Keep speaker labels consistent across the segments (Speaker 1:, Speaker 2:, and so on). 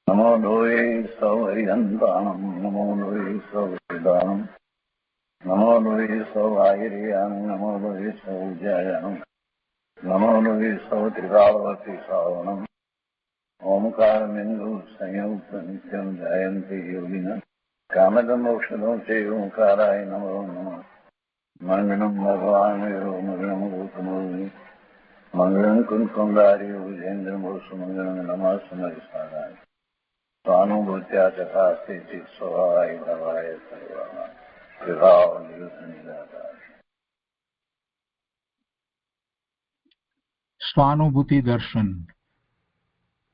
Speaker 1: નમો લોહે સૌહરિહંતાણમ નમો લોહે સૌવેદાણમ નમો લોહે સૌઆયર્યાણમ નમો લોહે સૌજયાણમ નમો લોહે સૌત્રિકાળવતી શ્રાવણમ ઓમકારમિંદુ સંયુક્ત નિત્યમ જયંતિ યોગિન કામદમોક્ષદો તે ઓંકારાય નમો નમઃ મંગળમ ભગવાન મંગળમ ગૌતમોર્મિ મંગળમ કુંકુંડાર્ય વિજેન્દ્રમોષ મંગળમ નમઃ સમરિસારાય स्वानुभूत्या चकास्ते स्वभावाय भवाय सर्वः विभाव निरुद्ध निराकार।
Speaker 2: સ્વાનુભૂતિ દર્શન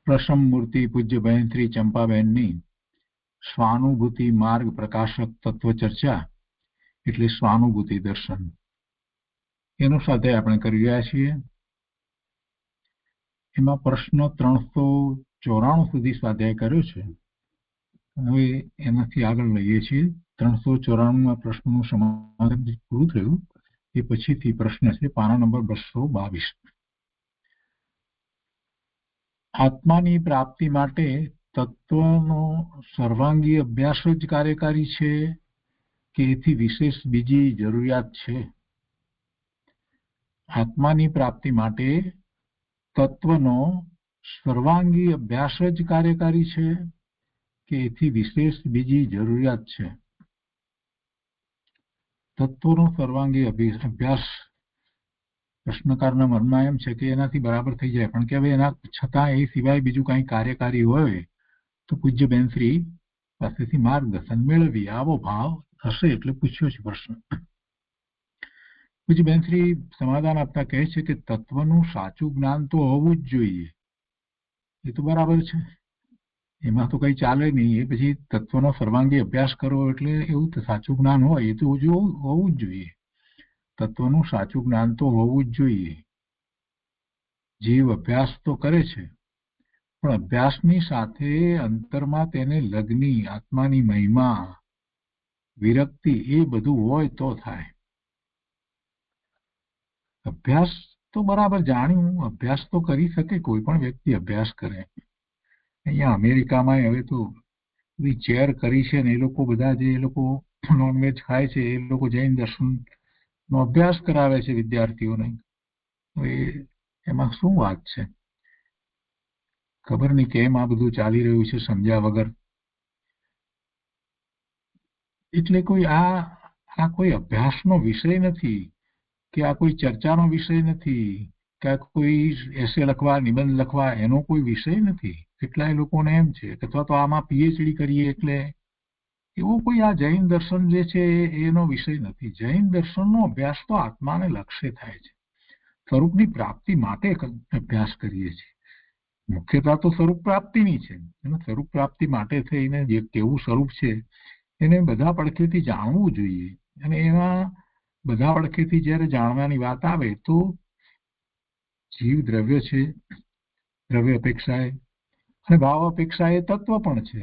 Speaker 2: પ્રસમ મૂર્તિ પૂજ્ય બહેન શ્રી ચંપાબહેનની સ્વાનુભૂતિ માર્ગ પ્રકાશક તત્વ ચર્ચા એટલે સ્વાનુભૂતિ દર્શન એનો સાથે આપણે કરી રહ્યા છીએ. એમાં પ્રશ્ન 394 સુધી સ્વાધ્યાય કર્યો છે. હવે એનાથી આગળ લઈએ છીએ. 394માં પ્રશ્નનું સમાધાન પૂરું થયું એ પછીથી પ્રશ્ન છે પાના નંબર 222. આત્માની પ્રાપ્તિ માટે તત્વનો સર્વાંગી અભ્યાસ જ કાર્યકારી છે કે એથી વિશેષ બીજી જરૂરિયાત છે? આત્માની પ્રાપ્તિ માટે તત્વનો સર્વાંગી અભ્યાસ જ કાર્યકારી છે કે એથી વિશેષ બીજી જરૂરિયાત છે? તત્વનો સર્વાંગી અભ્યાસ પ્રશ્નકારના મનમાં એમ છે કે એનાથી બરાબર થઈ જાય, પણ કે હવે એના છતાં એ સિવાય બીજું કંઈ કાર્યકારી હોય તો પૂજ્ય બેનશ્રી પાસેથી માર્ગદર્શન મેળવી આવો ભાવ હશે એટલે પૂછ્યો છે પ્રશ્ન. પૂજ્ય બેનશ્રી સમાધાન આપતા કહે છે કે તત્વનું સાચું જ્ઞાન તો હોવું જ જોઈએ. એ તો બરાબર છે, એમાં તો કઈ ચાલે નહીં. એ પછી તત્વનો સર્વાંગી અભ્યાસ કરો એટલે એવું સાચું જ્ઞાન હોય એ તો હોવું જ જોઈએ. તત્વનું સાચું જ્ઞાન તો હોવું જ જોઈએ. જીવ અભ્યાસ તો કરે છે, પણ અભ્યાસની સાથે અંતરમાં તેને લગ્ની, આત્માની મહિમા, વિરક્તિ એ બધું હોય તો થાય. અભ્યાસ તો બરાબર જાણ્યું, અભ્યાસ તો કરી શકે, કોઈ પણ વ્યક્તિ અભ્યાસ કરે. અહીંયા અમેરિકામાં હવે તો બધી ચેર કરી છે ને એ લોકો બધા જે એ લોકો નોનવેજ ખાય છે એ લોકો જૈન દર્શનનો અભ્યાસ કરાવે છે વિદ્યાર્થીઓને. હવે એમાં શું વાત છે? ખબર નહીં કેમ આ બધું ચાલી રહ્યું છે સમજ્યા વગર. એટલે કોઈ આ કોઈ અભ્યાસનો વિષય નથી કે આ કોઈ ચર્ચાનો વિષય નથી કે આ કોઈ એસે લખવા, નિબંધ લખવા એનો કોઈ વિષય નથી. કેટલાય લોકોને એમ છે કે અથવા તો આમાં પીએચડી કરીએ એટલે એવો કોઈ આ જૈન દર્શન જે છે એનો વિષય નથી. જૈન દર્શનનો અભ્યાસ તો આત્માને લક્ષ્ય થાય છે. સ્વરૂપની પ્રાપ્તિ માટે અભ્યાસ કરીએ છીએ. મુખ્યતા તો સ્વરૂપ પ્રાપ્તિની છે. એનું સ્વરૂપ પ્રાપ્તિ માટે થઈને જે કેવું સ્વરૂપ છે એને બધા પડખેથી જાણવું જોઈએ. અને એમાં બધા પડખેથી જ્યારે જાણવાની વાત આવે તો જીવ દ્રવ્ય છે, દ્રવ્ય અપેક્ષાએ, અને ભાવ અપેક્ષાએ તત્વ પણ છે.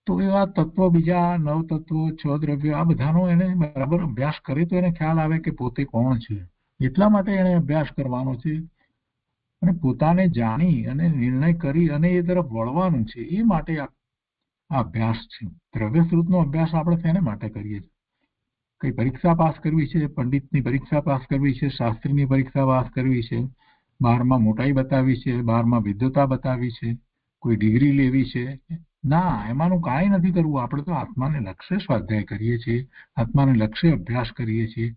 Speaker 2: તો એવા તત્વ, બીજા નવ તત્વો, 6 દ્રવ્યો, આ બધાનો એને બરાબર અભ્યાસ કરે તો એને ખ્યાલ આવે કે પોતે કોણ છે. એટલા માટે એને અભ્યાસ કરવાનો છે અને પોતાને જાણી અને નિર્ણય કરી અને એ તરફ વળવાનું છે. એ માટે આ અભ્યાસ છે. દ્રવ્યશ્રુતનો અભ્યાસ આપણે શેને માટે કરીએ છીએ? કઈ પરીક્ષા પાસ કરવી છે, પંડિતની પરીક્ષા પાસ કરવી છે, શાસ્ત્રીની પરીક્ષા પાસ કરવી છે, 12માં મોટાઈ બતાવી છે, 12માં વિદ્વતા બતાવી છે, કોઈ ડિગ્રી લેવી છે? ના, એમાંનું કાંઈ નથી કરવું. આપણે તો આત્માને લક્ષ્ય સ્વાધ્યાય કરીએ છીએ, આત્માને લક્ષ્ય અભ્યાસ કરીએ છીએ,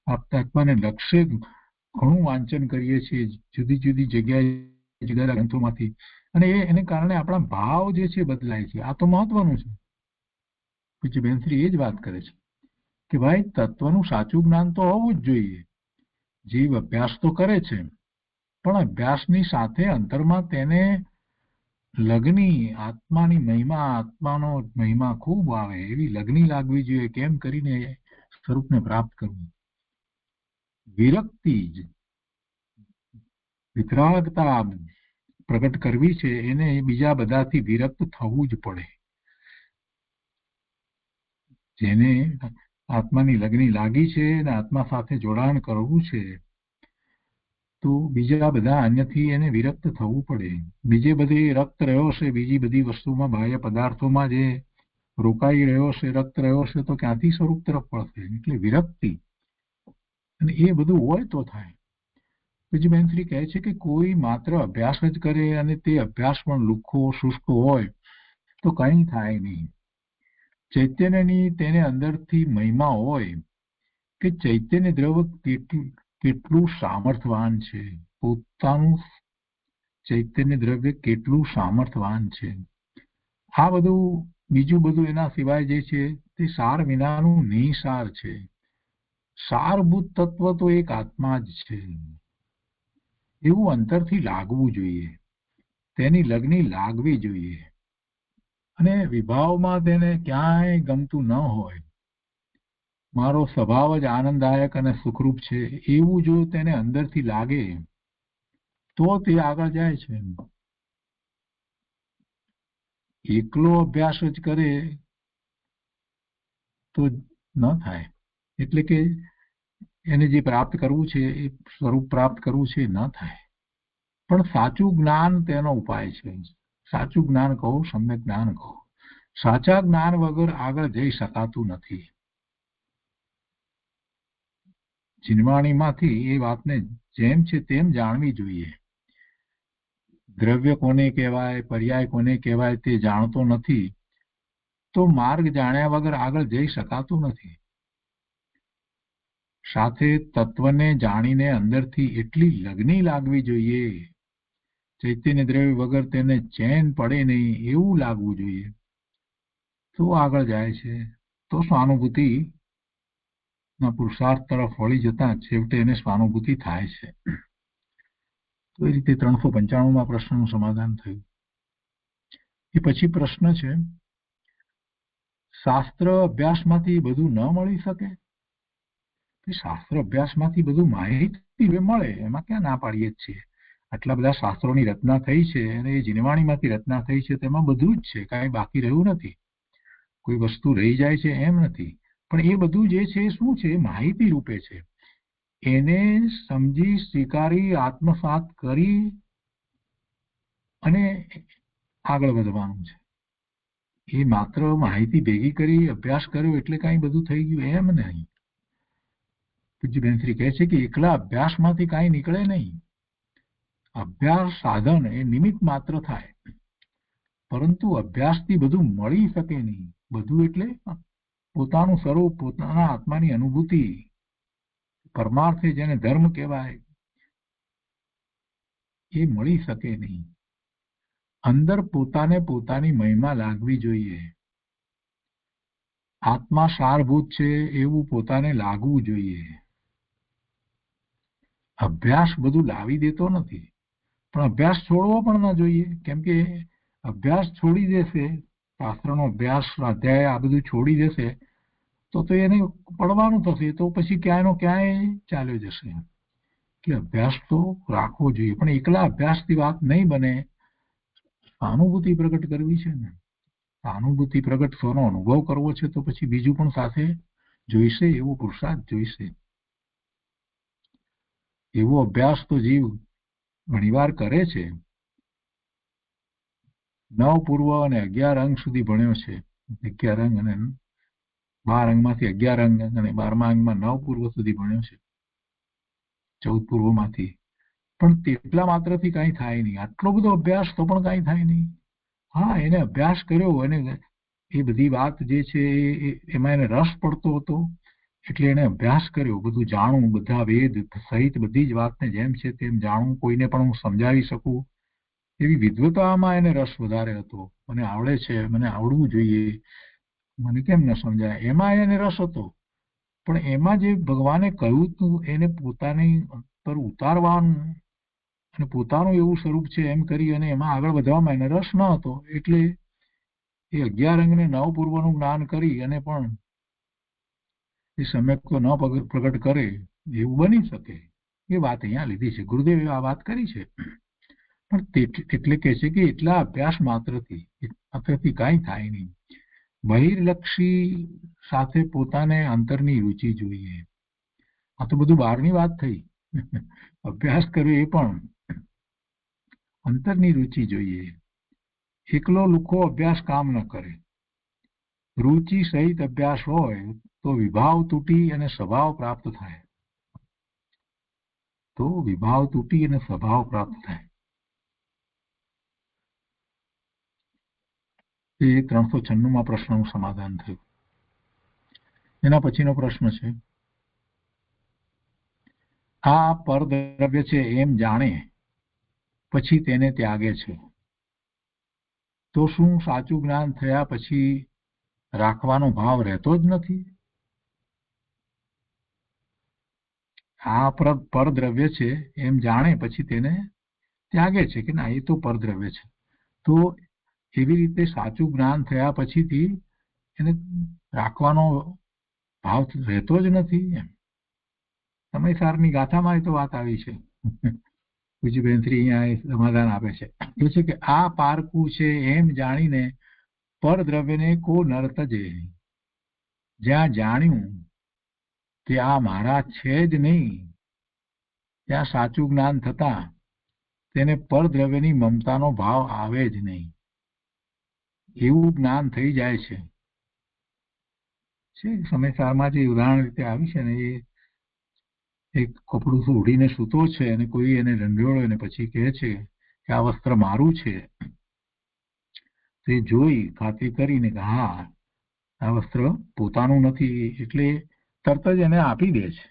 Speaker 2: આત્માને લક્ષ્ય ઘણું વાંચન કરીએ છીએ જુદી જુદી જગ્યાએ, જુદા ગ્રંથોમાંથી, અને એને કારણે આપણા ભાવ જે છે બદલાય છે. આ તો મહત્વનું છે. પૂજ્ય બેનશ્રી એ જ વાત કરે છે કે ભાઈ તત્વનું સાચું જ્ઞાન તો હોવું જ જોઈએ. જીવ અભ્યાસ તો કરે છે, પણ અભ્યાસની સાથે અંતરમાં તેને લગ્ની, આત્માની મહિમા, આત્માનો મહિમા ખૂબ આવે એવી લગ્ની લાગવી જોઈએ. કેમ કરીને સ્વરૂપને પ્રાપ્ત કરવું? વિરક્તિ જ, વિતરાગતા પ્રગટ કરવી છે એને બીજા બધાથી વિરક્ત થવું જ પડે. જેને આત્માની લગ્ની લાગી છે અને આત્મા સાથે જોડાણ કરવું છે તો બીજા બધા અન્યથી એને વિરક્ત થવું પડે. બીજે બધે રક્ત રહ્યો છે, બીજી બધી વસ્તુમાં, બાહ્ય પદાર્થોમાં જે રોકાઈ રહ્યો છે, રક્ત રહ્યો છે, તો ક્યાંથી સ્વરૂપ તરફ પડશે? એટલે વિરક્તિ. અને એ બધું હોય તો થાય. પછી બેનશ્રી કહે છે કે કોઈ માત્ર અભ્યાસ જ કરે અને તે અભ્યાસ પણ લુખ્ખો શુષ્ક હોય તો કંઈ થાય નહીં. ચૈતન્યની તેને અંદરથી મહિમા હોય કે ચૈતન્ય દ્રવ્ય કેટલું સામર્થવાન છે, પોતાનું ચૈતન્ય દ્રવ્ય કેટલું સામર્થવાન છે. આ બધું બીજું બધું એના સિવાય જે છે તે સાર વિનાનું નિસાર છે. સારભૂત તત્વ તો એક આત્મા જ છે, એવું અંતરથી લાગવું જોઈએ. તેની લગ્ની લાગવી જોઈએ. અને વિભાવમાં તેને ક્યાંય ગમતું ન હોય, મારો સ્વભાવ જ આનંદદાયક અને સુખરૂપ છે, એવું જો તેને અંદરથી લાગે તો તે આગળ જાય છે. એકલો અભ્યાસ જ કરે તો ન થાય. એટલે કે એને જે પ્રાપ્ત કરવું છે, એ સ્વરૂપ પ્રાપ્ત કરવું છે, ન થાય. પણ સાચું જ્ઞાન તેનો ઉપાય છે. સાચું જ્ઞાન કહો, સમ્યક જ્ઞાન કહો. સાચા જ્ઞાન વગર આગળ જઈ શકાતું નથી. જીનવાણીમાંથી એ વાતને જેમ છે તેમ જાણવી જોઈએ. દ્રવ્ય કોને કહેવાય, પર્યાય કોને કહેવાય તે જાણતો નથી તો માર્ગ જાણ્યા વગર આગળ જઈ શકાતું નથી. સાથે તત્વને જાણીને અંદરથી એટલી લગ્ની લાગવી જોઈએ, ચૈતન્ય દ્રવ્ય વગર તેને ચેન પડે નહીં એવું લાગવું જોઈએ, તો આગળ જાય છે. તો સ્વાનુભૂતિ ના પુરુષાર્થ તરફ વળી જતા છેવટે એને સ્વાનુભૂતિ થાય છે. તો એ રીતે 395માં પ્રશ્નનું સમાધાન થયું. એ પછી પ્રશ્ન છે, શાસ્ત્ર અભ્યાસમાંથી બધું ન મળી શકે? શાસ્ત્ર અભ્યાસમાંથી બધું માહિતી મળે, એમાં ક્યાં ના પાડીએ જ છીએ. આટલા બધા શાસ્ત્રોની રચના થઈ છે અને એ જીનવાણીમાંથી રચના થઈ છે, તેમાં બધું જ છે, કાંઈ બાકી રહ્યું નથી. કોઈ વસ્તુ રહી જાય છે એમ નથી. પણ એ બધું જે છે શું છે? માહિતી રૂપે છે. એને સમજી, સ્વીકારી, આત્મસાત કરી અને આગળ વધવાનું છે. એ માત્ર માહિતી ભેગી કરી અભ્યાસ કર્યો એટલે કાંઈ બધું થઈ ગયું એમ નહીં. પૂજ્ય બેનશ્રી કહે છે કે એકલા અભ્યાસમાંથી કાંઈ નીકળે નહીં. અભ્યાસ સાધન એ નિમિત્ત માત્ર થાય, પરંતુ અભ્યાસથી બધું મળી શકે નહીં. બધું એટલે પોતાનું સ્વરૂપ, પોતાના આત્માની અનુભૂતિ, પરમાર્થે જેને ધર્મ કહેવાય, એ મળી શકે નહીં. અંદર પોતાને પોતાની મહિમા લાગવી જોઈએ. આત્મા સારભૂત છે એવું પોતાને લાગવું જોઈએ. અભ્યાસ બધું લાવી દેતો નથી, પણ અભ્યાસ છોડવો પણ ન જોઈએ. કેમ કે અભ્યાસ છોડી દેશે, શાસ્ત્રનો અભ્યાસ, સ્વાધ્યાય આ બધું છોડી દેશે તો એને પડવાનું થશે, તો પછી ક્યાંયનો ક્યાંય ચાલ્યો જશે. એટલે અભ્યાસ તો રાખવો જોઈએ, પણ એકલા અભ્યાસથી વાત નહીં બને. સહાનુભૂતિ પ્રગટ કરવી છે ને, સહાનુભૂતિ પ્રગટ સ્વનો અનુભવ કરવો છે, તો પછી બીજું પણ સાથે જોઈશે, એવો પુરુષાર્થ જોઈશે. એવો અભ્યાસ તો જીવ ઘણીવાર કરે છે. 9 પૂર્વ અને 11 અંગ સુધી ભણ્યો છે. 11 અંગ અને 12 અંગમાંથી 11 અંગ અને 12મા અંગમાં 9 પૂર્વ સુધી ભણ્યો છે, 14 પૂર્વમાંથી. પણ તેટલા માત્રથી કાંઈ થાય નહીં. આટલો બધો અભ્યાસ તો પણ કાંઈ થાય નહીં. હા, એને અભ્યાસ કર્યો અને એ બધી વાત જે છે એમાં એને રસ પડતો હતો, એટલે એને અભ્યાસ કર્યો. બધું જાણવું, બધા વેદ સહિત બધી જ વાતને જેમ છે તેમ જાણવું, કોઈને પણ હું સમજાવી શકું એવી વિદ્વતામાં એને રસ વધારે હતો. મને આવડે છે, મને આવડવું જોઈએ, મને કેમ ન સમજાય, એમાં એને રસ હતો. પણ એમાં જે ભગવાને કહ્યું હતું એને પોતાની પર ઉતારવાનું અને પોતાનું એવું સ્વરૂપ છે એમ કરી અને એમાં આગળ વધવામાં એને રસ ન હતો. એટલે એ 11 અંગને 9 પૂર્વનું જ્ઞાન કરી અને પણ એ સમ્યક તો ન પ્રગટ કરે એવું બની શકે. એ વાત અહીંયા લીધી છે, ગુરુદેવે આ વાત કરી છે. પણ એટલે કહે છે કે એટલા અભ્યાસ માત્રથી કાંઈ થાય નહીં. બહિર્લક્ષી સાથે પોતાને અંતરની રુચિ જોઈએ. આ તો બધું બહારની વાત થઈ, અભ્યાસ કર્યો એ પણ અંતરની રુચિ જોઈએ. એકલો લુખો અભ્યાસ કામ ન કરે. રુચિ સહિત અભ્યાસ હોય તો વિભાવ તૂટી અને સ્વભાવ પ્રાપ્ત થાય. એ 396માં પ્રશ્નનું સમાધાન થયું. એના પછીનો પ્રશ્ન છે, આ પરદ્રવ્ય છે એમ જાણે પછી તેને ત્યાગે છે, તો શું સાચું જ્ઞાન થયા પછી રાખવાનો ભાવ રહેતો જ નથી? આ પરદ્રવ્ય છે એમ જાણે પછી તેને ત્યાગે છે કે ના, એ તો પરદ્રવ્ય છે, તો એવી રીતે સાચું જ્ઞાન થયા પછીથી એને રાખવાનો ભાવ રહેતો જ નથી. એમ સમયસારની ગાથામાં તો વાત આવી છે. પૂજ્યબેનશ્રી અહીંયા સમાધાન આપે છે, એ છે કે આ પારકું છે એમ જાણીને પરદ્રવ્યને કો નર્તજે. જ્યાં જાણ્યું કે આ મારા છે જ નહીં, ત્યાં સાચું જ્ઞાન થતા તેને પરદ્રવ્યની મમતાનો ભાવ આવે જ નહીં. એવું જ્ઞાન થઈ જાય છે. સમયસારમાં જે ઉદાહરણ રીતે આવી છે ને, એ એક કપડું ઓઢીને સૂતો છે અને કોઈ એને રંડ્યોળે અને પછી કહે છે કે આ વસ્ત્ર મારું છે. તે જોઈ ખાતરી કરીને કે હા, આ વસ્ત્ર પોતાનું નથી, એટલે તરત જ એને આપી દે છે.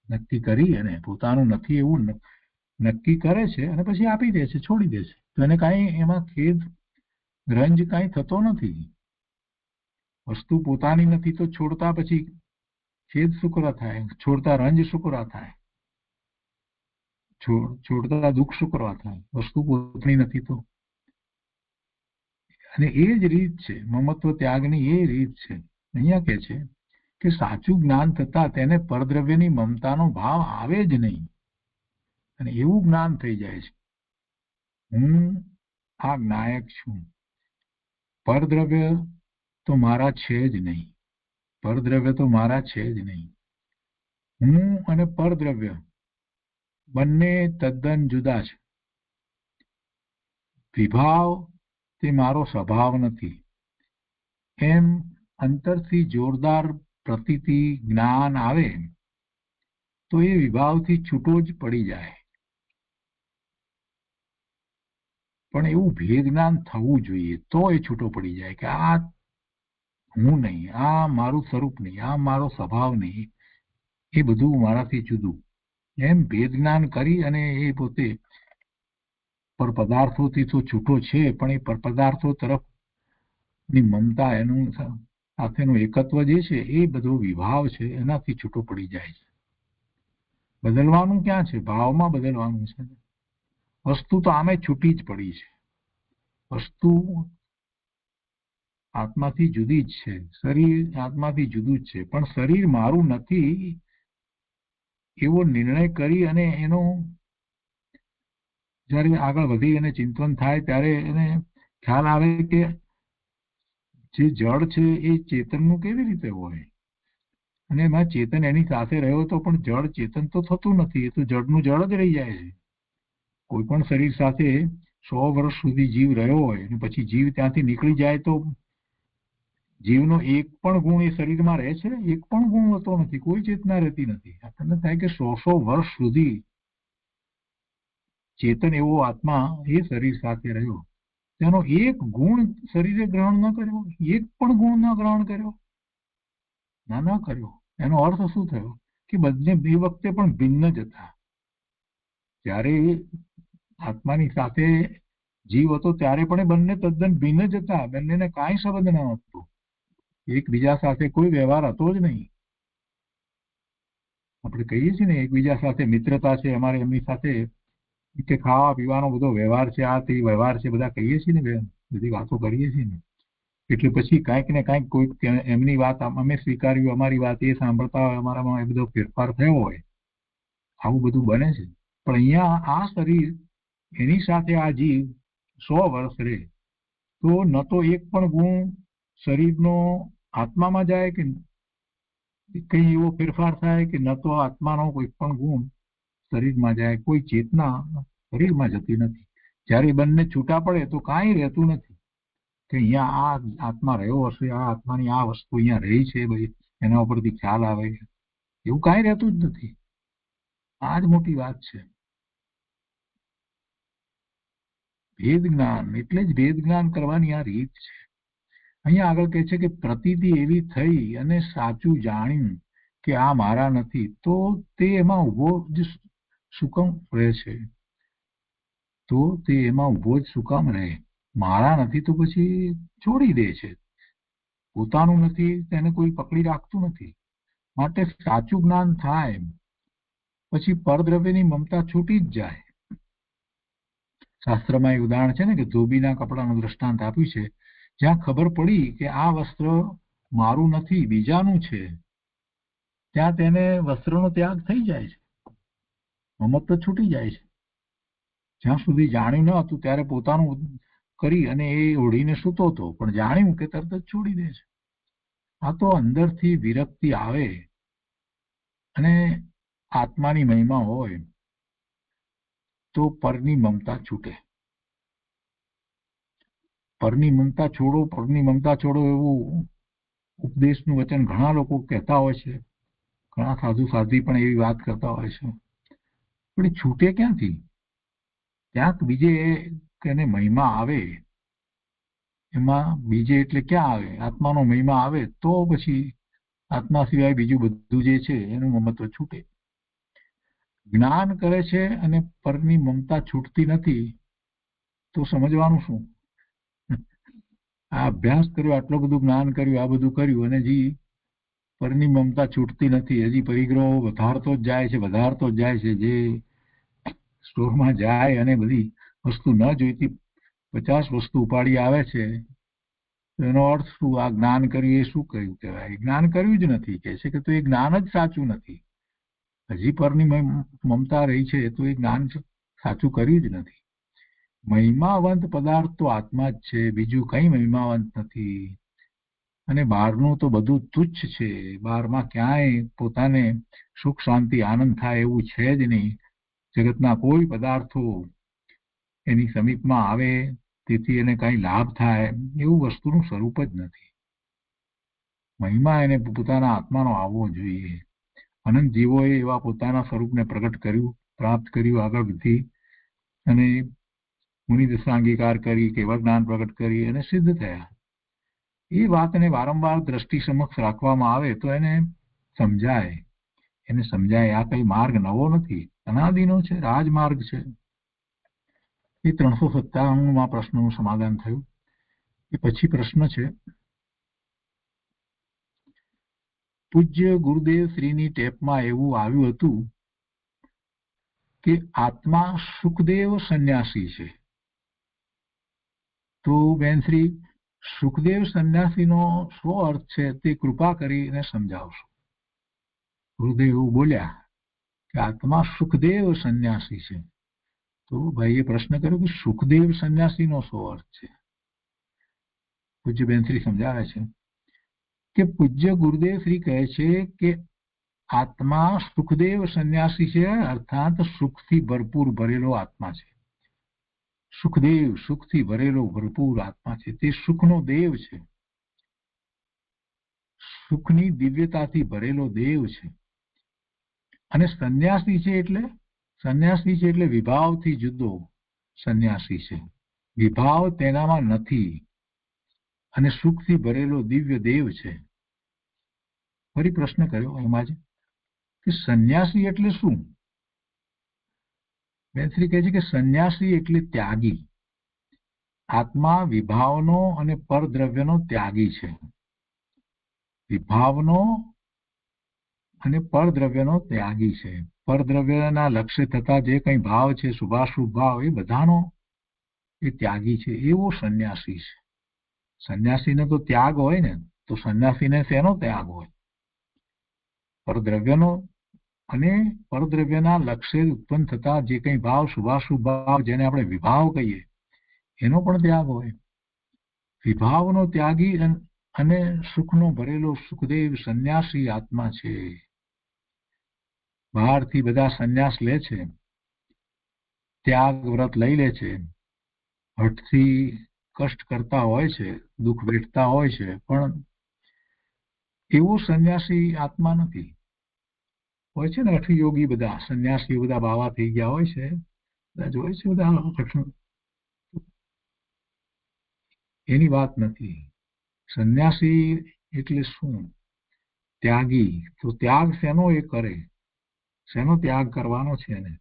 Speaker 2: નક્કી કરી અને પોતાનું નથી એવું નક્કી કરે છે અને પછી આપી દે છે, છોડી દે છે. તો એને કાંઈ એમાં ખેદ રંજ કાંઈ થતો નથી. વસ્તુ પોતાની નથી તો છોડતા પછી ખેદ શું કરવા થાય? છોડતા રંજ શું કરવા થાય? છોડતા દુઃખ શું કરવા થાય? વસ્તુ પોતાની નથી તો. અને એ જ રીત છે મમત્વ ત્યાગની, એ રીત છે. અહીંયા કે છે કે સાચું જ્ઞાન થતા તેને પરદ્રવ્યની મમતાનો ભાવ આવે જ નહીં, અને એવું જ્ઞાન થઈ જાય છે, હું આ જ્ઞાયક છું, પરદ્રવ્ય તો મારા છે જ નહીં, પરદ્રવ્ય તો મારા છે જ નહીં. હું અને પરદ્રવ્ય બંને તદ્દન જુદા છે. વિભાવ તે મારો સ્વભાવ નથી, એમ અંતરથી જોરદાર પ્રતીતિ જ્ઞાન આવે તો એ વિભાવથી છૂટો જ પડી જાય. પણ એવું ભેદ જ્ઞાન થવું જોઈએ તો એ છૂટો પડી જાય કે આ હું નહીં, આ મારું સ્વરૂપ નહીં, આ મારો સ્વભાવ નહીં, એ બધું મારાથી જુદું. એમ ભેદ જ્ઞાન કરી અને એ પોતે પર પદાર્થોથી તો છૂટો છે, પણ એ પર પદાર્થો તરફની મમતા, એનું સાથેનું એકત્વ જે છે, એ બધો વિભાવ છે, એનાથી છૂટો પડી જાય છે. બદલવાનું ક્યાં છે? ભાવમાં બદલવાનું છે. વસ્તુ તો આમે છૂટી જ પડી છે. વસ્તુ આત્માથી જુદી જ છે, શરીર આત્માથી જુદું જ છે, પણ શરીર મારું નથી એવો નિર્ણય કરી અને એનો જ્યારે આગળ વધી અને ચિંતન થાય ત્યારે એને ખ્યાલ આવે કે જે જળ છે એ ચેતનનું કેવી રીતે હોય, અને એમાં ચેતન એની સાથે રહ્યો તો પણ જળ ચેતન તો થતું નથી, એ તો જળનું જળ જ રહી જાય છે. કોઈ પણ શરીર સાથે 100 વર્ષ સુધી જીવ રહ્યો હોય અને પછી જીવ ત્યાંથી નીકળી જાય તો જીવનો એક પણ ગુણ એ શરીરમાં રહે છે? એક પણ ગુણ હોતો નથી, કોઈ ચેતના રહેતી નથી. આપણને થાય કે 100 વર્ષ સુધી ચેતન એવો આત્મા એ શરીર સાથે રહ્યો, તેનો એક ગુણ શરીરે ગ્રહણ ન કર્યો, એક પણ ગુણ ન ગ્રહણ કર્યો, ન કર્યો. એનો અર્થ શું થયો કે બંને બે વખતે પણ ભિન્ન જ હતા. જ્યારે આત્માની સાથે જીવ હતો ત્યારે પણ એ બંને તદ્દન ભિન્ન જ હતા, બંનેને કાંઈ સંબંધ ન હતો, એકબીજા સાથે કોઈ વ્યવહાર હતો જ નહીં. આપણે કહીએ છીએ ને એકબીજા સાથે મિત્રતા છે અમારે, એમની સાથે કે ખાવા પીવાનો બધો વ્યવહાર છે, આ તે વ્યવહાર છે, બધા કહીએ છીએ ને, બધી વાતો કરીએ છીએ ને. એટલે પછી કાંઈક ને કાંઈક કોઈક એમની વાત અમે સ્વીકાર્યું, અમારી વાત એ સાંભળતા હોય, અમારામાં એ બધો ફેરફાર થયો હોય, આવું બધું બને છે. પણ અહીંયા આ શરીર એની સાથે આ જીવ 100 વર્ષ રહે તો ન તો એક પણ ગુણ શરીરનો આત્મામાં જાય કે કઈ એવો ફેરફાર થાય, કે ન તો આત્માનો કોઈ પણ ગુણ શરીરમાં જાય, કોઈ ચેતના શરીરમાં જતી નથી. જ્યારે એ બંને છૂટા પડે તો કાંઈ રહેતું નથી કે અહીંયા આ આત્મા રહ્યો હશે, આ આત્માની આ વસ્તુ અહીંયા રહી છે, ભાઈ એના ઉપરથી ખ્યાલ આવે, એવું કાંઈ રહેતું જ નથી. આ જ મોટી વાત છે. ભેદ જ્ઞાન એટલે જ ભેદ જ્ઞાન કરવાની આ રીત છે. અહીંયા આગળ કહે છે કે પ્રતીતિ એવી થઈ અને સાચું જાણ્યું કે આ મારા નથી, તો તે એમાં ઉભો જ શું કામ રહે છે? તો તે એમાં ઉભો જ શું કામ રહે? મારા નથી તો પછી છોડી દે છે. પોતાનું નથી તેને કોઈ પકડી રાખતું નથી. માટે સાચું જ્ઞાન થાય પછી પરદ્રવ્યની મમતા છૂટી જ જાય. શાસ્ત્રમાં એ ઉદાહરણ છે ને કે ધોબીના કપડાનું દ્રષ્ટાંત આપ્યું છે. જ્યાં ખબર પડી કે આ વસ્ત્ર મારું નથી, બીજાનું છે, ત્યાં તેને વસ્ત્રનો ત્યાગ થઈ જાય છે, મમત તો છૂટી જાય છે. જ્યાં સુધી જાણ્યું ન હતું ત્યારે પોતાનું કરી અને એ ઓઢીને સૂતો હતો, પણ જાણ્યું કે તરત જ છોડી દે છે. આ તો અંદરથી વિરક્તિ આવે અને આત્માની મહિમા હોય તો પરની મમતા છૂટે. પરની મમતા છોડો, પરની મમતા છોડો એવું ઉપદેશનું વચન ઘણા લોકો કહેતા હોય છે. ઘણા સાધુ સાધ્વી પણ એવી વાત કરતા હોય છે. પણ એ છૂટે ક્યાંથી? ક્યાંક બીજે એને મહિમા આવે, એમાં બીજે એટલે ક્યાં આવે? આત્માનો મહિમા આવે તો પછી આત્મા સિવાય બીજું બધું જે છે એનું મમત્વ છૂટે. જ્ઞાન કરે છે અને પરની મમતા છૂટતી નથી તો સમજવાનું શું? આ અભ્યાસ કર્યો, આટલું બધું જ્ઞાન કર્યું, આ બધું કર્યું અને હજી પરની મમતા છૂટતી નથી. હજી પરિગ્રહો વધારતો જ જાય છે, વધારતો જ જાય છે. જે સ્ટોરમાં જાય અને બધી વસ્તુ ન જોઈતી 50 વસ્તુ ઉપાડી આવે છે, એનો અર્થ શું? આ જ્ઞાન કર્યું એ શું કહ્યું કહેવાય? જ્ઞાન કર્યું જ નથી. કહે છે કે તો એ જ્ઞાન જ સાચું નથી. હજી પરની મમતા રહી છે તો એ જ્ઞાન સાચું કર્યું જ નથી. મહિમાવંત પદાર્થ તો આત્મા જ છે, બીજું કંઈ મહિમાવંત નથી. અને બહારનું તો બધું તુચ્છ છે. બહારમાં ક્યાંય પોતાને સુખ શાંતિ આનંદ થાય એવું છે જ નહીં. જગતના કોઈ પદાર્થો એની સમીપમાં આવે તેથી એને કંઈ લાભ થાય એવું વસ્તુનું સ્વરૂપ જ નથી. મહિમા એને પોતાના આત્માનો આવવો જોઈએ. અનંત જીવોએ એવા પોતાના સ્વરૂપને પ્રગટ કર્યું, પ્રાપ્ત કર્યું, આગળ વધી અને મુનિદશા અંગીકાર કરી, કેવળ જ્ઞાન પ્રગટ કરી અને સિદ્ધ થયા. એ વાતને વારંવાર દ્રષ્ટિ સમક્ષ રાખવામાં આવે તો એને સમજાય. આ કઈ માર્ગ નવો નથી, અનાદિનો છે, રાજમાર્ગ છે. એ 397માં પ્રશ્નનું સમાધાન થયું. એ પછી પ્રશ્ન છે, પૂજ્ય ગુરુદેવ શ્રીની ટેપમાં એવું આવ્યું હતું કે આત્મા સુખદેવ સંન્યાસી છે. તો બેનશ્રી, સુખદેવ સંન્યાસીનો શું અર્થ છે તે કૃપા કરીને સમજાવશો. ગુરુદેવ એવું બોલ્યા કે આત્મા સુખદેવ સંન્યાસી છે. તો ભાઈએ પ્રશ્ન કર્યો કે સુખદેવ સંન્યાસીનો શું અર્થ છે? પૂજ્ય બેનશ્રી સમજાવે છે કે પૂજ્ય ગુરુદેવ શ્રી કહે છે કે આત્મા સુખદેવ સંન્યાસી છે, અર્થાત સુખથી ભરપૂર ભરેલો આત્મા છે. સુખદેવ, સુખથી ભરેલો ભરપૂર આત્મા છે. તે સુખનો દેવ છે, સુખની દિવ્યતાથી ભરેલો દેવ છે. અને સંન્યાસી છે એટલે વિભાવથી જુદો સંન્યાસી છે. વિભાવ તેનામાં નથી અને સુખથી ભરેલો દિવ્ય દેવ છે. ફરી પ્રશ્ન કર્યો એમાં જ કે સંન્યાસી એટલે શું? બેનશ્રી કહે છે કે સંન્યાસી એટલે ત્યાગી. આત્મા વિભાવનો અને પરદ્રવ્યનો ત્યાગી છે. વિભાવનો અને પરદ્રવ્યનો ત્યાગી છે. પરદ્રવ્યના લક્ષ્ય થતા જે કંઈ ભાવ છે, શુભાશુભ ભાવ, એ બધાનો એ ત્યાગી છે. એવો સંન્યાસી છે. સંન્યાસીને તો ત્યાગ હોય ને, તો સંન્યાસીને શેનો ત્યાગ હોય? પરદ્રવ્યનો અને પરદ્રવ્યના લક્ષ્ય ઉત્પન્ન થતા જે કંઈ ભાવ, શુભાશુભ ભાવ, જેને આપણે વિભાવ કહીએ, એનો પણ ત્યાગ હોય. વિભાવનો ત્યાગી અને સુખનો ભરેલો સુખદેવ સંન્યાસી આત્મા છે. બહારથી બધા સંન્યાસ લે છે, ત્યાગ વ્રત લઈ લે છે, હઠથી કષ્ટ કરતા હોય છે, દુઃખ વેઠતા હોય છે, પણ એવો સંન્યાસી આત્મા નથી. હોય છે ને હઠયોગી બધા સંન્યાસીઓ, બધા બાવા થઈ ગયા હોય છે, બધા જોય છે બધા, એની વાત નથી. સંન્યાસી એટલે શું? ત્યાગી. તો ત્યાગ શેનો એ કરે? શેનો ત્યાગ કરવાનો છે એને?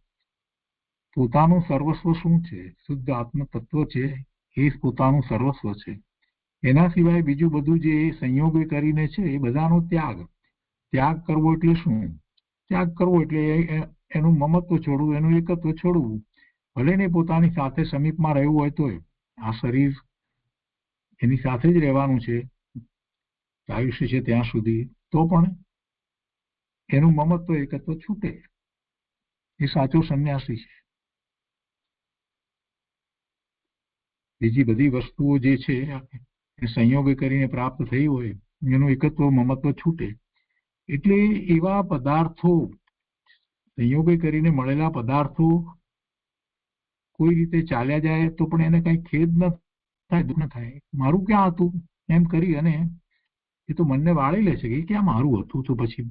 Speaker 2: પોતાનું સર્વસ્વ શું છે? શુદ્ધ આત્મ તત્વ છે, એ જ પોતાનું સર્વસ્વ છે. એના સિવાય બીજું બધું જે સંયોગ કરીને છે એ બધાનો ત્યાગ. ત્યાગ કરવો એટલે શું? ત્યાગ કરવો એટલે એનું મમત્વ છોડવું, એનું એકત્વ છોડવું. ભલે ને પોતાની સાથે સમીપમાં રહેવું હોય તોય, આ શરીર એની સાથે જ રહેવાનું છે આયુષ્ય છે ત્યાં સુધી, તો પણ એનું મમત્વ એકત્વ છૂટે. એ સાચો સંન્યાસી છે. બીજી બધી વસ્તુઓ જે છે એ સંયોગ કરીને પ્રાપ્ત થઈ હોય, એનું એકત્વ મમત્વ છૂટે. એટલે એવા પદાર્થો, સંયોગે કરીને મળેલા પદાર્થો કોઈ રીતે ચાલ્યા જાય તો પણ એને કઈ ખેદ ન થાય, દુઃખ ન થાય. મારું ક્યાં હતું એમ કરી અને એ તો મનને વાળી લે છે કે ક્યાં મારું હતું, તો પછી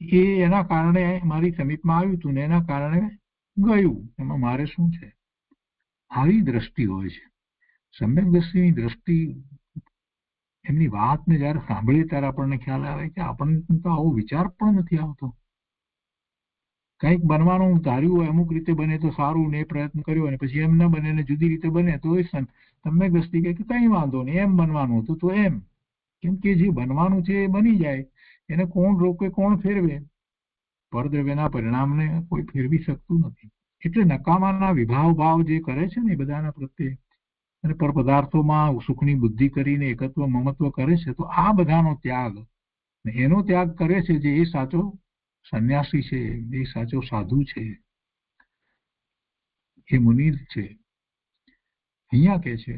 Speaker 2: એ એના કારણે મારી સમીપમાં આવ્યું હતું ને એના કારણે ગયું, એમાં મારે શું છે? આવી દ્રષ્ટિ હોય છે. સમ્યક દ્રષ્ટિની દ્રષ્ટિ, એમની વાતને જયારે સાંભળીએ ત્યારે આપણને ખ્યાલ આવે કે આપણને તો આવો વિચાર પણ નથી આવતો. કંઈક બનવાનું ધાર્યું હોય, અમુક રીતે બને તો સારું ને એ પ્રયત્ન કર્યો, અને પછી એમ ન બને ને જુદી રીતે બને તો એ સમ્યક દ્રષ્ટિ કે કઈ વાંધો નહીં, એમ બનવાનું હતું તો એમ. કેમ કે જે બનવાનું છે એ બની જાય, એને કોણ રોકે, કોણ ફેરવે? પરદ્રવ્યના પરિણામને કોઈ ફેરવી શકતું નથી. એટલે નકામાના વિભાવ ભાવ જે કરે છે ને એ બધાના પ્રત્યે, અને પર પદાર્થોમાં સુખની બુદ્ધિ કરીને એકત્વ મમત્વ કરે છે, તો આ બધાનો ત્યાગ, એનો ત્યાગ કરે છે જે એ સાચો સંન્યાસી છે, એ સાચો સાધુ છે, એ મુનિ છે. અહીંયા કે છે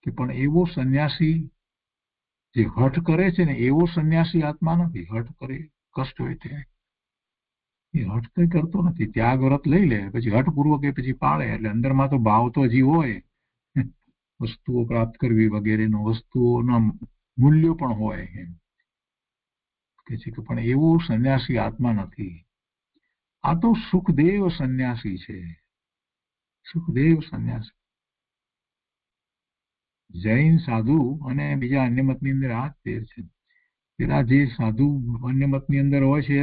Speaker 2: કે પણ એવો સંન્યાસી જે હઠ કરે છે ને, એવો સંન્યાસી આત્મા નથી. હઠ કરે, કષ્ટ હોય તે એ હઠ કઈ કરતો નથી. ત્યાગ વ્રત લઈ લે, પછી હઠપૂર્વક એ પછી પાળે, એટલે અંદરમાં તો ભાવ તો હજી હોય, વસ્તુઓ પ્રાપ્ત કરવી વગેરેનો, વસ્તુઓના મૂલ્યો પણ હોય. એમ કે છે કે પણ એવો સંન્યાસી આત્મા નથી. આ તો સુખદેવ સંન્યાસી છે. સુખદેવ સંન્યાસી. જૈન સાધુ અને બીજા અન્ય મતની અંદર આ જ ફેર છે. પેલા જે સાધુ અન્ય મતની અંદર હોય છે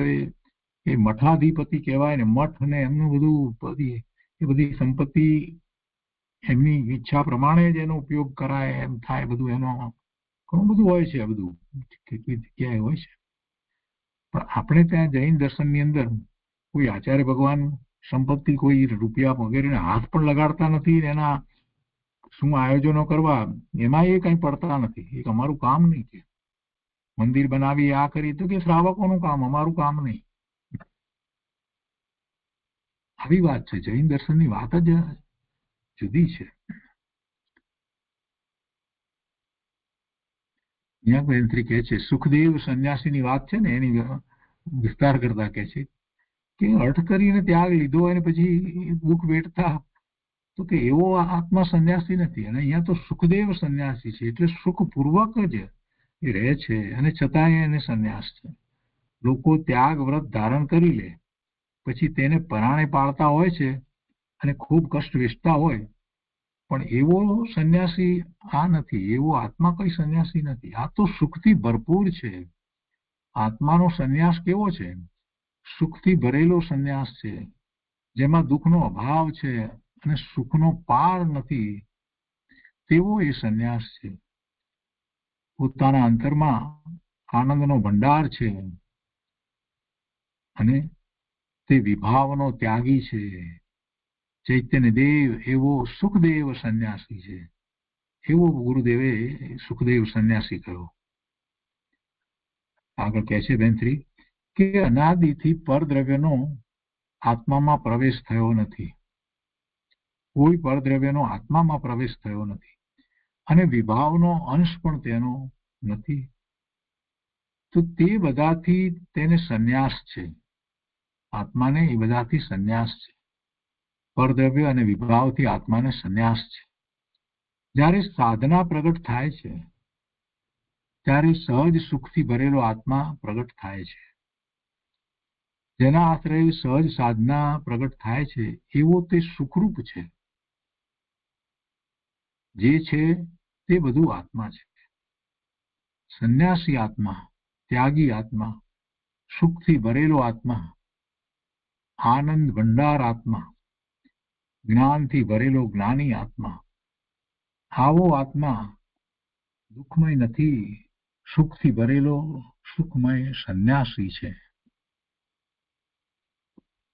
Speaker 2: એ મઠાધિપતિ કહેવાય ને, મઠ ને એમનું બધું એ બધી સંપત્તિ એમની ઈચ્છા પ્રમાણે જ એનો ઉપયોગ કરાય, એમ થાય બધું. એનો ઘણું બધું હોય છે. આ બધું કેટલી જગ્યાએ હોય છે. પણ આપણે ત્યાં જૈન દર્શનની અંદર કોઈ આચાર્ય ભગવાન સંપત્તિ, કોઈ રૂપિયા વગેરેને હાથ પણ લગાડતા નથી. એના શું આયોજનો કરવા એમાં એ કઈ પડતા નથી. એ અમારું કામ નહીં. કે મંદિર બનાવી, આ કરી, તો કે શ્રાવકોનું કામ, અમારું કામ નહીં. આવી વાત છે. જૈન દર્શનની વાત જ જુદી છે. અહીંયા કહે છે, સુખદેવ સંન્યાસીની વાત છે ને, એની વિસ્તાર કરતા કહે છે કે અર્થ કરીને ત્યાગ લીધો અને પછી દુઃખ વેઠતા, તો કે એવો આત્મા સંન્યાસી નથી. અને અહીંયા તો સુખદેવ સંન્યાસી છે, એટલે સુખપૂર્વક જ એ રહે છે, અને છતાંય એને સંન્યાસ છે. લોકો ત્યાગ વ્રત ધારણ કરી લે, પછી તેને પરાણે પાળતા હોય છે અને ખૂબ કષ્ટ વેચતા હોય, પણ એવો સંન્યાસી આ નથી. એવો આત્મા કઈ સંન્યાસી નથી. આ તો સુખથી ભરપૂર છે. આત્માનો સંન્યાસ કેવો છે? સુખથી ભરેલો સંન્યાસ છે, જેમાં દુઃખનો અભાવ છે અને સુખનો પાર નથી. તેવો એ સંન્યાસ છે. પોતાના અંતરમાં આનંદનો ભંડાર છે અને તે વિભાવનો ત્યાગી છે. ચૈતન્ય દેવ એવો સુખદેવ સંન્યાસી છે. એવો ગુરુદેવે સુખદેવ સંન્યાસી કહ્યો. આગળ કહે છે બેન3 કે અનાદિથી પરદ્રવ્યનો આત્મામાં પ્રવેશ થયો નથી. કોઈ પરદ્રવ્યનો આત્મામાં પ્રવેશ થયો નથી, અને વિભાવનો અંશ પણ તેનો નથી. તો તે બધાથી તેને સંન્યાસ છે. આત્માને એ બધાથી સંન્યાસ છે. પરદ્રવ્ય અને વિભાવથી આત્માને સંન્યાસ છે. જ્યારે સાધના પ્રગટ થાય છે ત્યારે સહજ સુખથી ભરેલો આત્મા પ્રગટ થાય છે. જેના આશ્રય સહજ સાધના પ્રગટ થાય છે એવો તે સુખરૂપ છે. જે છે તે બધું આત્મા છે. સંન્યાસી આત્મા, ત્યાગી આત્મા, સુખથી ભરેલો આત્મા, આનંદ ભંડાર આત્મા, જ્ઞાનથી ભરેલો જ્ઞાની આત્મા, આવો આત્મા દુઃખમય નથી, સુખથી ભરેલો સુખમય સંન્યાસી છે.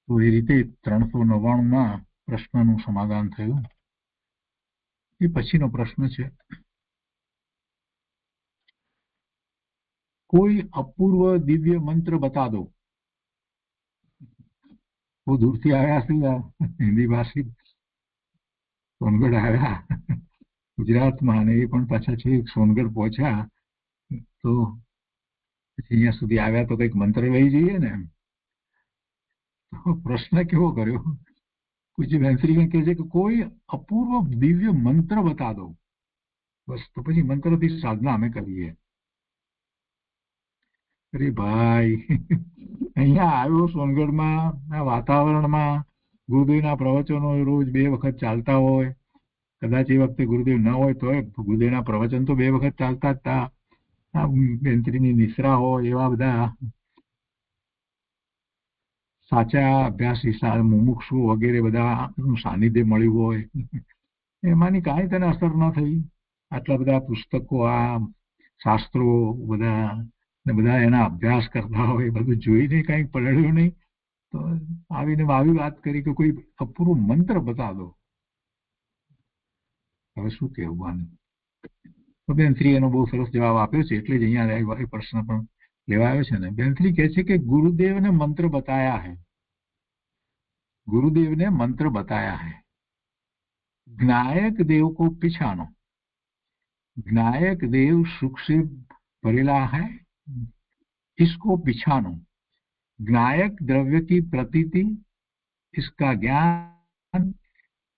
Speaker 2: તો એ રીતે 399માં પ્રશ્નનું સમાધાન થયું. એ પછીનો પ્રશ્ન છે, કોઈ અપૂર્વ દિવ્ય મંત્ર બતા દો. બહુ દૂરથી આવ્યા છે, હિન્દી ભાષી સોનગઢ આવ્યા ગુજરાતમાં, અને એ પણ પાછા છે સોનગઢ પહોંચ્યા તો અહીંયા સુધી આવ્યા તો કંઈક મંત્ર લઈ જઈએ ને. તો પ્રશ્ન કેવો કર્યો, પૂજ્ય બેનશ્રી કહે છે કે કોઈ અપૂર્વ દિવ્ય મંત્ર બતા દો. બસ, તો પછી મંત્રથી સાધના અમે કરીએ. અરે ભાઈ, અહીંયા આવ્યો સોનગઢમાં, આ વાતાવરણમાં ગુરુદેવના પ્રવચનો રોજ 2 વખત ચાલતા હોય. કદાચ એ વખતે ગુરુદેવ ન હોય તોય ગુરુદેવના પ્રવચન તો 2 વખત ચાલતા જ હતા. બેનશ્રીની નિશ્રા હોય, એવા બધા સાચા અભ્યાસી મુમુક્ષુ વગેરે બધા સાનિધ્ય મળ્યું હોય, એમાંની કાંઈ તને અસર ન થઈ. આટલા બધા પુસ્તકો, આ શાસ્ત્રો બધા એના અભ્યાસ કરતા હોય, બધું જોઈને કાંઈ પડ્યું નહીં. તો આવીને આવી વાત કરી કે કોઈ અપૂર્વ મંત્ર બતા દો. હવે શું કહેવું આને? તો બેનશ્રી એનો બહુ સરસ જવાબ આપ્યો છે, એટલે જ અહીંયા એ પ્રશ્ન પણ લેવાયો છે ને. બેનશ્રી કહે છે કે ગુરુદેવને મંત્ર બતાયા है, गुरुदेव ने मंत्र बताया है, ज्ञायक देव को पिछानो. ज्ञायक देव सुख से भरेला है, इसको पिछानो. ज्ञायक द्रव्य की प्रतीति, इसका ज्ञान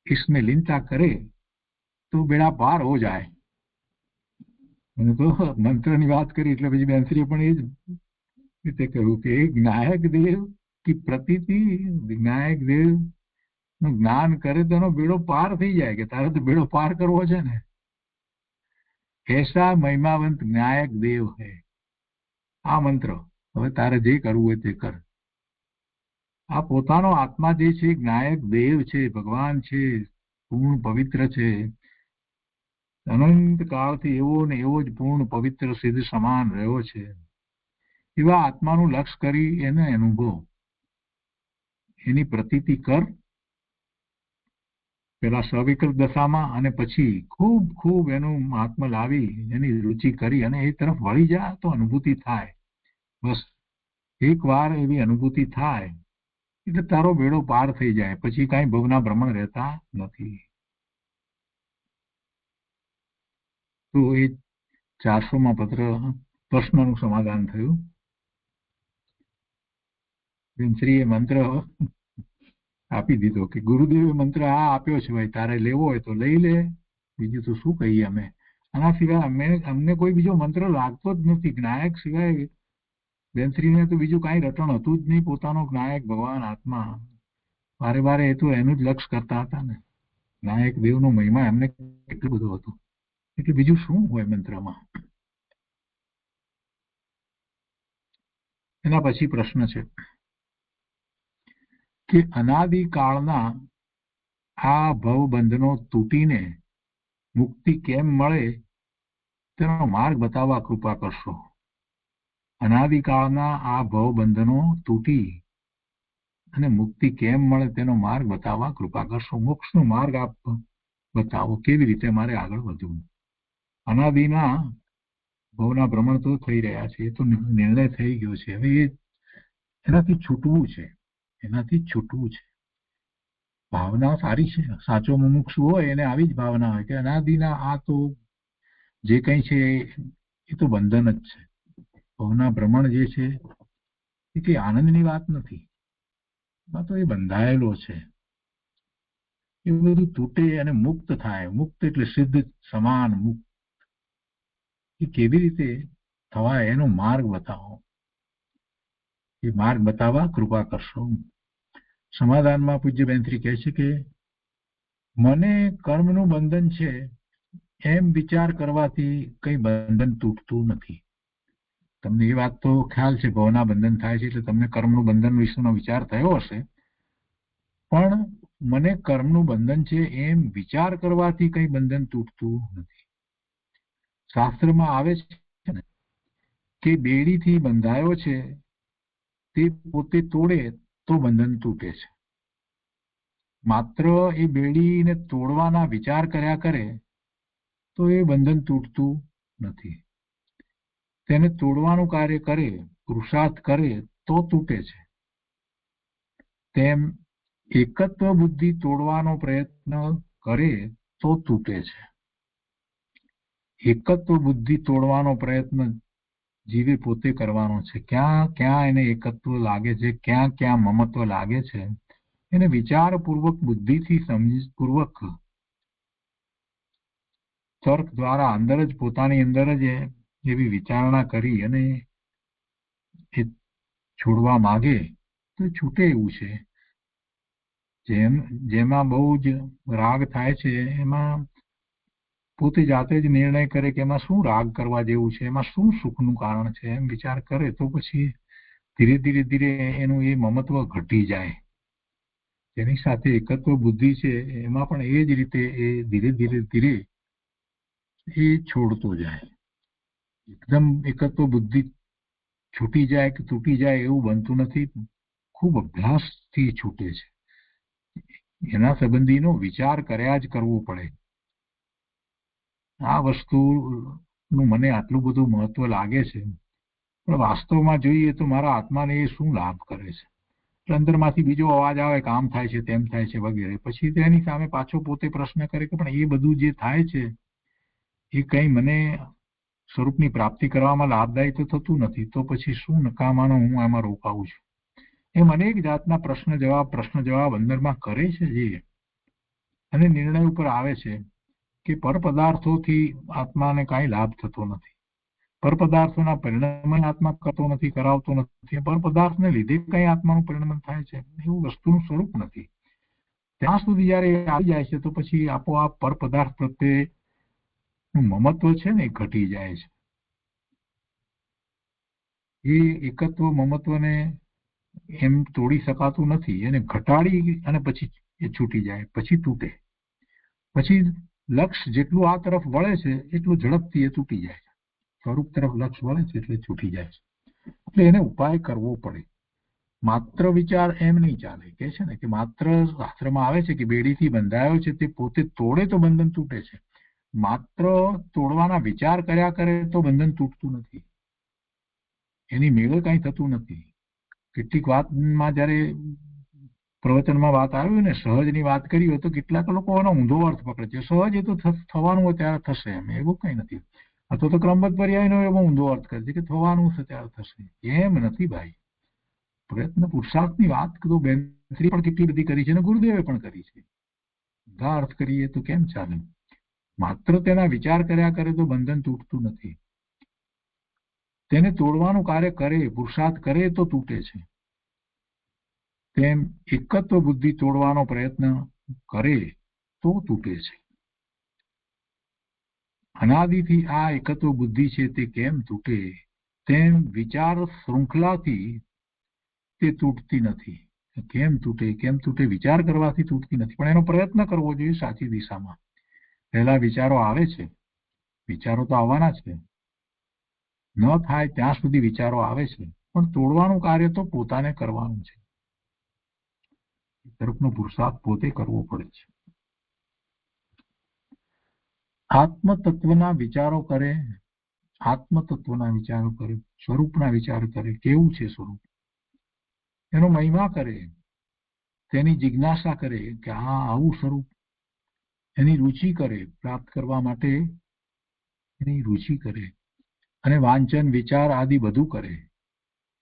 Speaker 2: इसमें लीनता करे तो बेड़ा पार हो जाए. તો મંત્રની વાત કરી એટલે પછી બેનશ્રીએ પણ એ જ રીતે કહ્યું કે જ્ઞાયક દેવ કી પ્રતીતિ, જ્ઞાયક દેવ નું જ્ઞાન કરે તો એનો બેડો પાર થઈ જાય. કે તારે તો બેડો પાર કરવો છે ને. એસા મહિમાવંત જ્ઞાયક દેવ હૈ. આ મંત્ર, હવે તારે જે કરવું હોય તે કર. આ પોતાનો આત્મા જે છે જ્ઞાયક દેવ છે, ભગવાન છે, પૂર્ણ પવિત્ર છે. અનંત કાળથી એવો ને એવો જ પૂર્ણ પવિત્ર સિદ્ધ સમાન રહ્યો છે. એવા આત્માનું લક્ષ્ય કરી એને અનુભવ, એની પ્રતીતિ કર પેલા સવિકલ્પ દશામાં, અને પછી ખૂબ ખૂબ એનું આત્મ લાવી એની રુચિ કરી અને એ તરફ વળી જા તો અનુભૂતિ થાય. બસ એક વાર એવી અનુભૂતિ થાય એટલે તારો બેડો પાર થઈ જાય. પછી કાંઈ ભવના ભ્રમણ રહેતા નથી. તો એ 400માં પ્રશ્નનું સમાધાન થયું. બેનશ્રીએ મંત્ર આપી દીધો કે ગુરુદેવે મંત્ર આ આપ્યો છે, ભાઈ તારે લેવો હોય તો લઈ લે. બીજું તો શું કહીએ અમે? આના સિવાય અમને કોઈ બીજો મંત્ર લાગતો જ નથી. જ્ઞાયક સિવાય બેનશ્રીને તો બીજું કાંઈ રટણ હતું જ નહીં. પોતાનો જ્ઞાયક ભગવાન આત્મા વારે વારે એ તો એનું જ લક્ષ્ય કરતા હતા ને. જ્ઞાયક દેવનો મહિમા એમને કેટલો બધો હતો, એટલે બીજું શું હોય મંત્રમાં? એના પછી પ્રશ્ન છે કે અનાદિકાળના આ ભવબંધનો તૂટીને મુક્તિ કેમ મળે તેનો માર્ગ બતાવવા કૃપા કરશો. અનાદિકાળના આ ભવબંધનો તૂટી અને મુક્તિ કેમ મળે તેનો માર્ગ બતાવવા કૃપા કરશો. મોક્ષનો માર્ગ આપ બતાવો, કેવી રીતે મારે આગળ વધવું. અનાદિના ભવના ભ્રમણ તો થઈ રહ્યા છે, એ તો નિર્ણય થઈ ગયો છે. હવે એનાથી છૂટવું છે, એનાથી છૂટવું છે. ભાવના સારી છે, સાચો મુમુક્ષુ હોય એને આવી જ ભાવના હોય કે અનાદિના આ તો જે કંઈ છે એ તો બંધન જ છે. ભવના ભ્રમણ જે છે એ કંઈ આનંદની વાત નથી. એમાં તો એ બંધાયેલો છે, એ બધું તૂટે અને મુક્ત થાય. મુક્ત એટલે સિદ્ધ, સમાન, મુક્ત. એ કેવી રીતે થવાય એનો માર્ગ બતાવો. એ માર્ગ બતાવવા કૃપા કરશો. સમાધાનમાં પૂજ્ય બેનશ્રી કહે છે કે મને કર્મનું બંધન છે એમ વિચાર કરવાથી કઈ બંધન તૂટતું નથી. તમને એ વાત તો ખ્યાલ છે, ભવના બંધન થાય છે એટલે તમને કર્મનું બંધન વિશેનો વિચાર થયો હશે. પણ મને કર્મનું બંધન છે એમ વિચાર કરવાથી કઈ બંધન તૂટતું નથી. શાસ્ત્રમાં આવે છે ને કે બેડીથી બંધાયો છે તે પોતે તોડે તો બંધન તૂટે છે. માત્ર એ બેડીને તોડવાના વિચાર કર્યા કરે તો એ બંધન તૂટતું નથી. તેને તોડવાનું કાર્ય કરે, પુરુષાર્થ કરે તો તૂટે છે. તેમ એકત્વ બુદ્ધિ તોડવાનો પ્રયત્ન કરે તો તૂટે છે. એકત્વ બુદ્ધિ તોડવાનો પ્રયત્ન જીવે પોતે કરવાનો છે. ક્યાં ક્યાં એને એકત્વ લાગે છે, ક્યાં ક્યાં મમત્વ લાગે છે, એને વિચારપૂર્વક, બુદ્ધિથી સમજપૂર્વક, તર્ક દ્વારા અંદર જ, પોતાની અંદર જ એવી વિચારણા કરી અને એ છોડવા માગે તો છૂટે એવું છે. જેમાં બહુ જ રાગ થાય છે એમાં પોતે જાતે જ નિર્ણય કરે કે એમાં શું રાગ કરવા જેવું છે, એમાં શું સુખનું કારણ છે, એમ વિચાર કરે તો પછી ધીરે ધીરે ધીરે એનું એ મમત્વ ઘટી જાય. જેની સાથે એકત્વ બુદ્ધિ છે એમાં પણ એ જ રીતે એ ધીરે ધીરે ધીરે એ છોડતો જાય. એકદમ એકત્વ બુદ્ધિ છૂટી જાય કે તૂટી જાય એવું બનતું નથી. ખૂબ અભ્યાસથી છૂટે છે. એના સંબંધીનો વિચાર કર્યા જ કરવો પડે. આ વસ્તુનું મને આટલું બધું મહત્વ લાગે છે, પણ વાસ્તવમાં જોઈએ તો મારા આત્માને એ શું લાભ કરે છે. અંદરમાંથી બીજો અવાજ આવે કે આમ થાય છે, તેમ થાય છે વગેરે. પછી તેની સામે પાછો પોતે પ્રશ્ન કરે કે પણ એ બધું જે થાય છે એ કંઈ મને સ્વરૂપની પ્રાપ્તિ કરવામાં લાભદાયી તો થતું નથી, તો પછી શું નકામાનો હું આમાં રોકાવું છું. એમ અનેક જાતના પ્રશ્ન જવાબ અંદરમાં કરે છે જે, અને નિર્ણય ઉપર આવે છે કે પરપદાર્થોથી આત્માને કાંઈ લાભ થતો નથી. પરપદાર્થોના પરિણામ આત્મા કરતો નથી, કરાવતો નથી. પરપદાર્થને લીધે કઈ આત્માનું પરિણામ થાય છે એવું વસ્તુનું સ્વરૂપ નથી. ત્યાં સુધી જયારે આવી જાય છે તો પછી આપોઆપ પરપદાર્થ પ્રત્યે મમત્વ છે ને એ ઘટી જાય છે. એ એકત્વ મમત્વને એમ તોડી શકાતું નથી. એને ઘટાડી અને પછી એ છૂટી જાય, પછી તૂટે. પછી લક્ષ જેટલું આ તરફ વળે છે એટલું ઝડપથી એ તૂટી જાય છે. સ્વરૂપ તરફ લક્ષ વળે છે એટલે છૂટી જાય છે. એટલે એને ઉપાય કરવો પડે. માત્ર વિચાર એમ નહીં ચાલે. કે છે ને કે માત્ર શાસ્ત્રમાં આવે છે કે બેડીથી બંધાયો છે તે પોતે તોડે તો બંધન તૂટે છે. માત્ર તોડવાના વિચાર કર્યા કરે તો બંધન તૂટતું નથી. એની મેળે કાંઈ થતું નથી. કેટલીક વાતમાં જયારે પ્રવચનમાં વાત આવી ને સહજની વાત કરી હોય તો કેટલાક લોકો એનો ઊંધો અર્થ પકડે છે. સહજ એ તો થવાનું હોય ત્યારે થશે, એમ એવું કંઈ નથી. અથવા તો ક્રમબદ્ધ પર્યાયનો એવો ઊંધો અર્થ કરે છે કે થવાનું છે ત્યારે થશે. એમ નથી ભાઈ. પ્રયત્ન પુરુષાર્થની વાત તો બેનશ્રી પણ કેટલી બધી કરી છે અને ગુરુદેવે પણ કરી છે. ઊંધા અર્થ કરીએ તો કેમ ચાલે? માત્ર તેના વિચાર કર્યા કરે તો બંધન તૂટતું નથી. તેને તોડવાનું કાર્ય કરે, પુરુષાર્થ કરે તો તૂટે છે. તેમ એકત્વ બુદ્ધિ તોડવાનો પ્રયત્ન કરે તો તૂટે છે. અનાદિથી આ એકત્વ બુદ્ધિ છે તે કેમ તૂટે? તેમ વિચાર શૃંખલાથી તે તૂટતી નથી. કેમ તૂટે? વિચાર કરવાથી તૂટતી નથી, પણ એનો પ્રયત્ન કરવો જોઈએ સાચી દિશામાં. પહેલા વિચારો આવે છે, વિચારો તો આવવાના છે. ન થાય ત્યાં સુધી વિચારો આવે છે, પણ તોડવાનું કાર્ય તો પોતાને કરવાનું છે. તરફનો પુરુષાર્થ પોતે કરવો પડે છે. આત્મતત્વના વિચારો કરે, સ્વરૂપના વિચાર કરે. કેવું છે સ્વરૂપ? એનો મહિમા કરે, તેની જિજ્ઞાસા કરે કે હા આવું સ્વરૂપ. એની રુચિ કરે, પ્રાપ્ત કરવા માટે એની રુચિ કરે, અને વાંચન, વિચાર આદિ બધું કરે.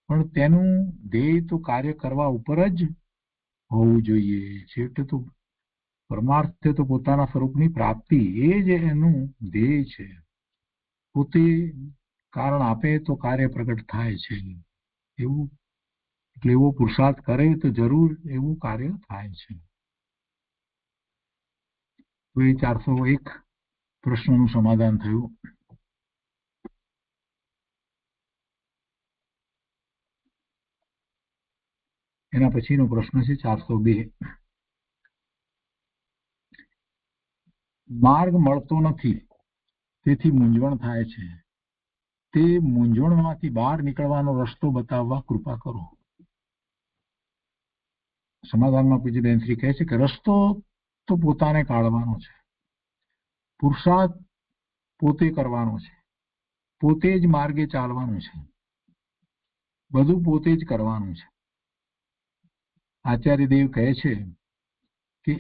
Speaker 2: પણ તેનું ધ્યેય તો કાર્ય કરવા ઉપર જ હોવું જોઈએ. છેવટે તો પરમાર્થે તો પોતાના સ્વરૂપની પ્રાપ્તિ એ જ એનું ધ્યેય છે. પોતે કારણ આપે તો કાર્ય પ્રગટ થાય છે. એવું એટલે એવો પુરુષાર્થ કરે તો જરૂર એવું કાર્ય થાય છે. તો એ 401 પ્રશ્નનું સમાધાન થયું. એના પછીનો પ્રશ્ન છે 402. માર્ગ મળતો નથી તેથી મૂંઝવણ થાય છે. તે મૂંઝવણમાંથી બહાર નીકળવાનો રસ્તો બતાવવા કૃપા કરો. સમાધાનમાં પૂજ્ય બેનશ્રી કહે છે કે રસ્તો તો પોતાને કાઢવાનો છે. પુરુષાર્થ પોતે કરવાનો છે. પોતે જ માર્ગે ચાલવાનું છે. બધું પોતે જ કરવાનું છે. આચાર્ય દેવ કહે છે કે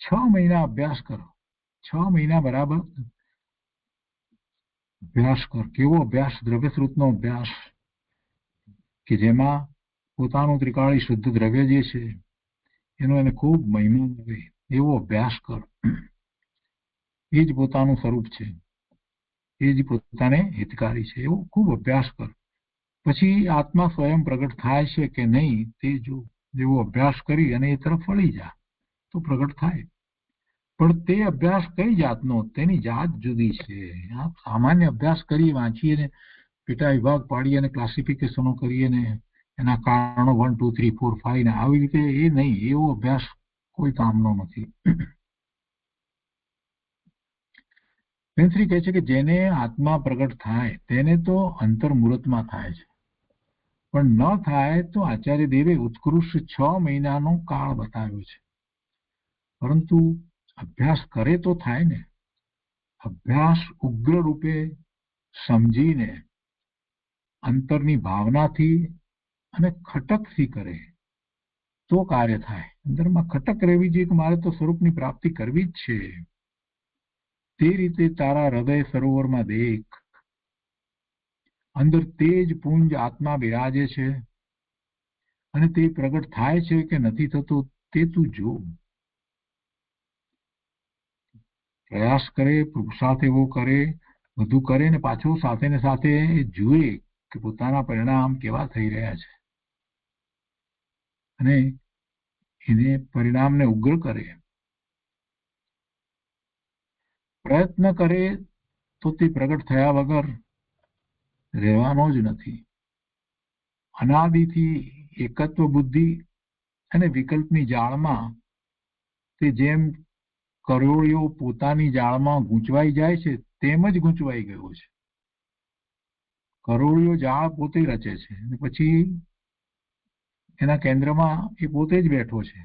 Speaker 2: 6 મહિના અભ્યાસ કરો. 6 મહિના બરાબર અભ્યાસ કર. કેવો અભ્યાસ? દ્રવ્યસ્ત્રોતનો અભ્યાસ, કે જેમાં પોતાનું ત્રિકાળી શુદ્ધ દ્રવ્ય જે છે એનો એને ખૂબ મહિમા આવે એવો અભ્યાસ કર. એ જ પોતાનું સ્વરૂપ છે, એ જ પોતાને હિતકારી છે, એવો ખૂબ અભ્યાસ કર. પછી આત્મા સ્વયં પ્રગટ થાય છે કે નહીં તે જો. જેવો અભ્યાસ કરી અને એ તરફ વળી જા તો પ્રગટ થાય. પણ તે અભ્યાસ કઈ જાતનો? તેની જાત જુદી છે. આ સામાન્ય અભ્યાસ કરી વાંચીએ ને પેટા વિભાગ પાડીએ અને ક્લાસિફિકેશનો કરીએ ને એના કારણો 1 2 3 4 5 ને આવી રીતે એ નહીં. એવો અભ્યાસ કોઈ કામનો નથી. શ્રી કહે છે કે જેને આત્મા પ્રગટ થાય તેને તો અંતર્મુહૂર્તમાં થાય છે, પણ ન થાય તો આચાર્ય દેવે ઉત્કૃષ્ટ 6 મહિનાનો કાળ બતાવ્યો છે. પરંતુ અભ્યાસ કરે તો થાય ને. અભ્યાસ ઉગ્ર રૂપે સમજીને અંતરની ભાવનાથી અને ખટકથી કરે તો કાર્ય થાય. અંદરમાં ખટક રહેવી જોઈએ કે મારે તો સ્વરૂપની પ્રાપ્તિ કરવી જ છે. તે રીતે તારા હૃદય સરોવરમાં દેખ. અંદર તેજ પુંજ આત્મા બિરાજે છે અને તે પ્રગટ થાય છે કે નથી થતો તે તું જો. પ્રયાસ કરે, પુરુષાર્થ એવો કરે, બધું કરે ને પાછો સાથે ને સાથે જુએ કે પોતાના પરિણામ કેવા થઈ રહ્યા છે અને એને પરિણામને ઉગ્ર કરે. પ્રયત્ન કરે તો તે પ્રગટ થયા વગર રહેવાનો જ નથી. અનાદિથી એકત્વ બુદ્ધિ અને વિકલ્પની જાળમાં તે જેમ કરોળિયો પોતાની જાળમાં ગૂંચવાઈ જાય છે તેમ જ ગૂંચવાઈ ગયો છે. કરોળિયો જાળ પોતે રચે છે અને પછી એના કેન્દ્રમાં એ પોતે જ બેઠો છે.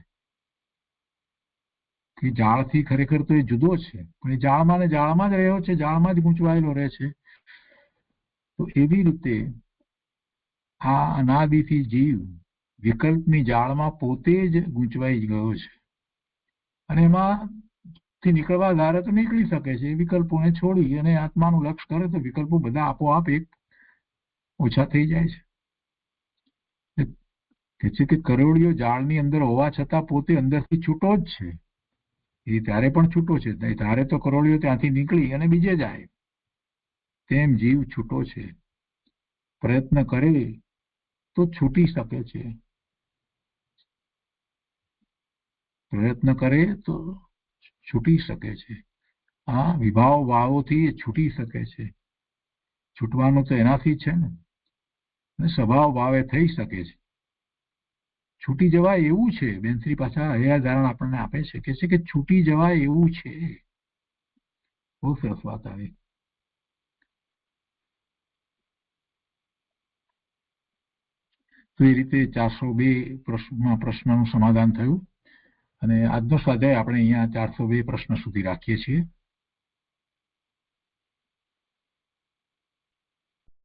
Speaker 2: કે જાળથી ખરેખર તો એ જુદો છે, પણ એ જાળમાં ને જાળમાં જ રહ્યો છે, જાળમાં જ ગૂંચવાયેલો રહે છે. તો એવી રીતે આ અનાદિથી જીવ વિકલ્પની જાળમાં પોતે જ ગૂંચવાઈ ગયો છે અને એમાંથી નીકળવા ધારે તો નીકળી શકે છે. વિકલ્પોને છોડી અને આત્માનું લક્ષ્ય કરે તો વિકલ્પો બધા આપોઆપ એક ઓછા થઈ જાય છે. કે છે કે કરોળિયો જાળની અંદર હોવા છતાં પોતે અંદરથી છૂટો જ છે. એ ત્યારે પણ છૂટો છે, ત્યારે તો કરોળિયો ત્યાંથી નીકળી અને બીજે જાય. તેમ જીવ છૂટો છે. પ્રયત્ન કરે તો છૂટી શકે છે. પ્રયત્ન કરે તો છૂટી શકે છે. આ વિભાવ ભાવોથી એ છૂટી શકે છે. છૂટવાનું તો એનાથી છે ને સ્વભાવ ભાવે થઈ શકે છે. છૂટી જવાય એવું છે. બેનશ્રી પાછા હૈયાધારણ આપણને આપે છે કે છૂટી જવાય એવું છે. બહુ સરસ વાત આવી. તો એ રીતે 402 પ્રશ્નનું સમાધાન થયું અને આજનો સ્વાધ્યાય આપણે અહીંયા 402 પ્રશ્ન સુધી રાખીએ છીએ.